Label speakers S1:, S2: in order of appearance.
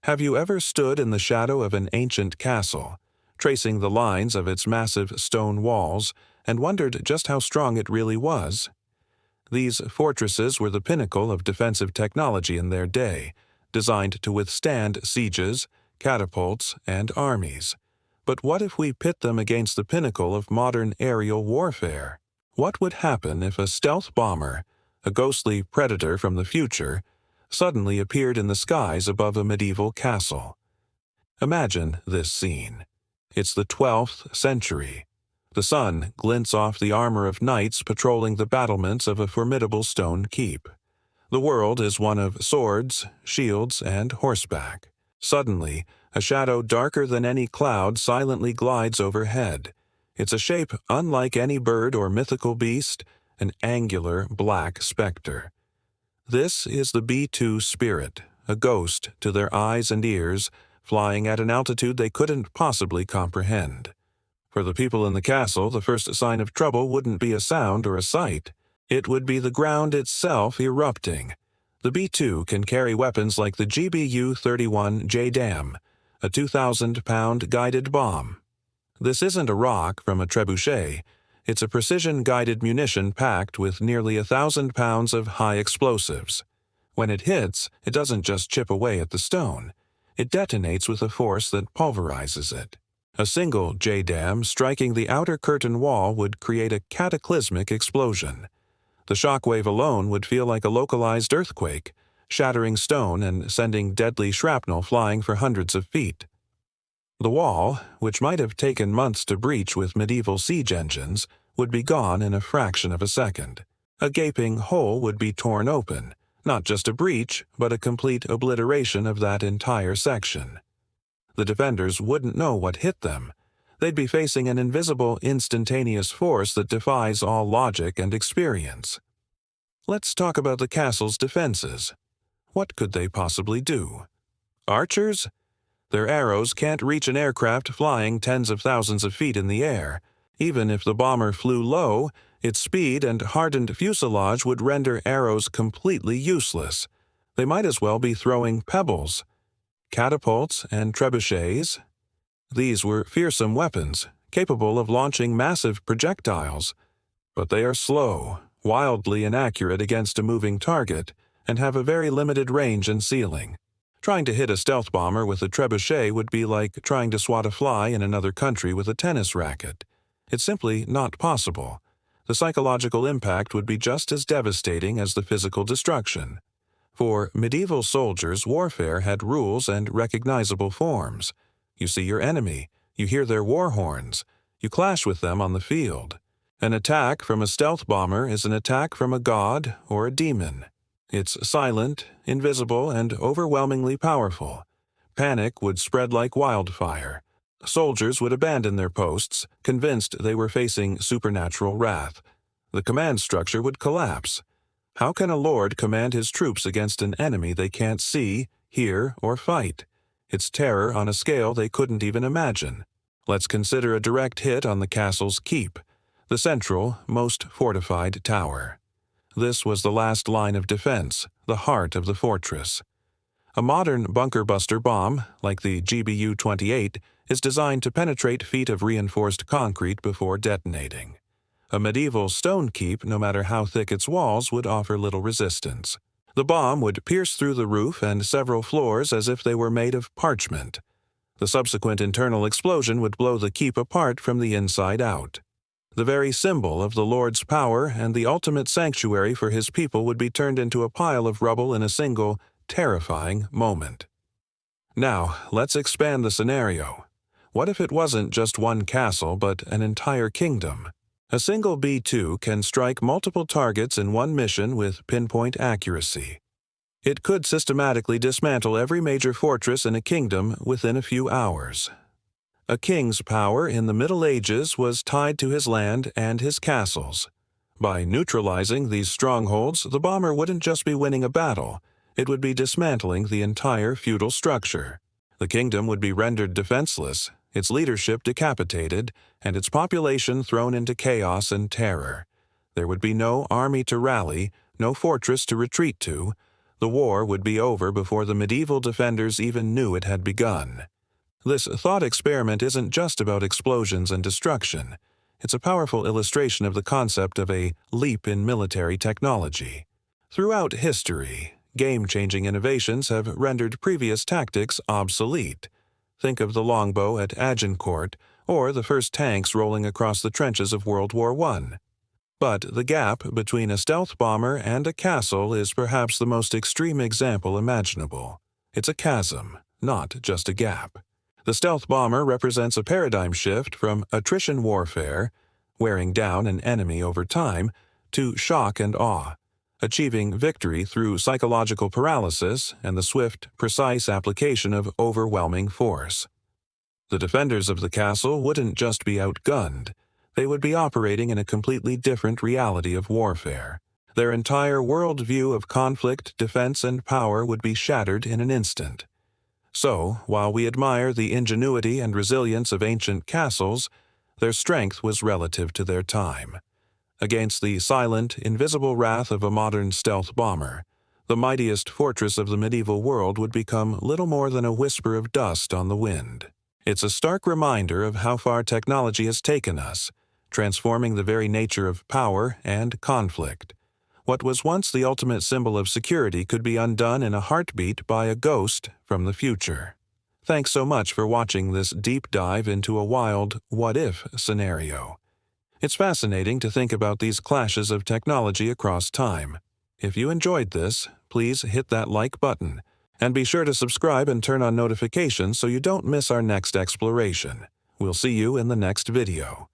S1: Have you ever stood in the shadow of an ancient castle, tracing the lines of its massive stone walls, and wondered just how strong it really was? These fortresses were the pinnacle of defensive technology in their day, designed to withstand sieges, catapults, and armies. But what if we pit them against the pinnacle of modern aerial warfare? What would happen if a stealth bomber, a ghostly predator from the future, suddenly appeared in the skies above a medieval castle? Imagine this scene. It's the 12th century. The sun glints off the armor of knights patrolling the battlements of a formidable stone keep. The world is one of swords, shields, and horseback. Suddenly, a shadow darker than any cloud silently glides overhead. It's a shape unlike any bird or mythical beast, an angular black specter. This is the B-2 spirit, a ghost to their eyes and ears, flying at an altitude they couldn't possibly comprehend. For the people in the castle, the first sign of trouble wouldn't be a sound or a sight. It would be the ground itself erupting. The B-2 can carry weapons like the GBU-31 JDAM, a 2,000-pound guided bomb. This isn't a rock from a trebuchet. It's a precision-guided munition packed with nearly 1,000 pounds of high explosives. When it hits, it doesn't just chip away at the stone. It detonates with a force that pulverizes it. A single JDAM striking the outer curtain wall would create a cataclysmic explosion. The shockwave alone would feel like a localized earthquake, shattering stone and sending deadly shrapnel flying for hundreds of feet. The wall, which might have taken months to breach with medieval siege engines, would be gone in a fraction of a second. A gaping hole would be torn open, not just a breach, but a complete obliteration of that entire section. The defenders wouldn't know what hit them. They'd be facing an invisible, instantaneous force that defies all logic and experience. Let's talk about the castle's defenses. What could they possibly do? Archers? Their arrows can't reach an aircraft flying tens of thousands of feet in the air. Even if the bomber flew low, its speed and hardened fuselage would render arrows completely useless. They might as well be throwing pebbles. Catapults and trebuchets? These were fearsome weapons, capable of launching massive projectiles. But they are slow, wildly inaccurate against a moving target, and have a very limited range and ceiling. Trying to hit a stealth bomber with a trebuchet would be like trying to swat a fly in another country with a tennis racket. It's simply not possible. The psychological impact would be just as devastating as the physical destruction. For medieval soldiers, warfare had rules and recognizable forms. You see your enemy, you hear their war horns, you clash with them on the field. An attack from a stealth bomber is an attack from a god or a demon. It's silent, invisible, and overwhelmingly powerful. Panic would spread like wildfire. Soldiers would abandon their posts, convinced they were facing supernatural wrath. The command structure would collapse. How can a lord command his troops against an enemy they can't see, hear, or fight? It's terror on a scale they couldn't even imagine. Let's consider a direct hit on the castle's keep, the central, most fortified tower. This was the last line of defense, the heart of the fortress. A modern bunker-buster bomb, like the GBU-28, is designed to penetrate feet of reinforced concrete before detonating. A medieval stone keep, no matter how thick its walls, would offer little resistance. The bomb would pierce through the roof and several floors as if they were made of parchment. The subsequent internal explosion would blow the keep apart from the inside out. The very symbol of the Lord's power and the ultimate sanctuary for his people would be turned into a pile of rubble in a single, terrifying moment. Now, let's expand the scenario. What if it wasn't just one castle, but an entire kingdom? A single B-2 can strike multiple targets in one mission with pinpoint accuracy. It could systematically dismantle every major fortress in a kingdom within a few hours. A king's power in the Middle Ages was tied to his land and his castles. By neutralizing these strongholds, the bomber wouldn't just be winning a battle, it would be dismantling the entire feudal structure. The kingdom would be rendered defenseless, its leadership decapitated, and its population thrown into chaos and terror. There would be no army to rally, no fortress to retreat to. The war would be over before the medieval defenders even knew it had begun. This thought experiment isn't just about explosions and destruction. It's a powerful illustration of the concept of a leap in military technology. Throughout history, game-changing innovations have rendered previous tactics obsolete. Think of the longbow at Agincourt, or the first tanks rolling across the trenches of World War I. But the gap between a stealth bomber and a castle is perhaps the most extreme example imaginable. It's a chasm, not just a gap. The stealth bomber represents a paradigm shift from attrition warfare, wearing down an enemy over time, to shock and awe, achieving victory through psychological paralysis and the swift, precise application of overwhelming force. The defenders of the castle wouldn't just be outgunned. They would be operating in a completely different reality of warfare. Their entire worldview of conflict, defense, and power would be shattered in an instant. So, while we admire the ingenuity and resilience of ancient castles, their strength was relative to their time. Against the silent, invisible wrath of a modern stealth bomber, the mightiest fortress of the medieval world would become little more than a whisper of dust on the wind. It's a stark reminder of how far technology has taken us, transforming the very nature of power and conflict. What was once the ultimate symbol of security could be undone in a heartbeat by a ghost from the future. Thanks so much for watching this deep dive into a wild what-if scenario. It's fascinating to think about these clashes of technology across time. If you enjoyed this, please hit that like button, and be sure to subscribe and turn on notifications so you don't miss our next exploration. We'll see you in the next video.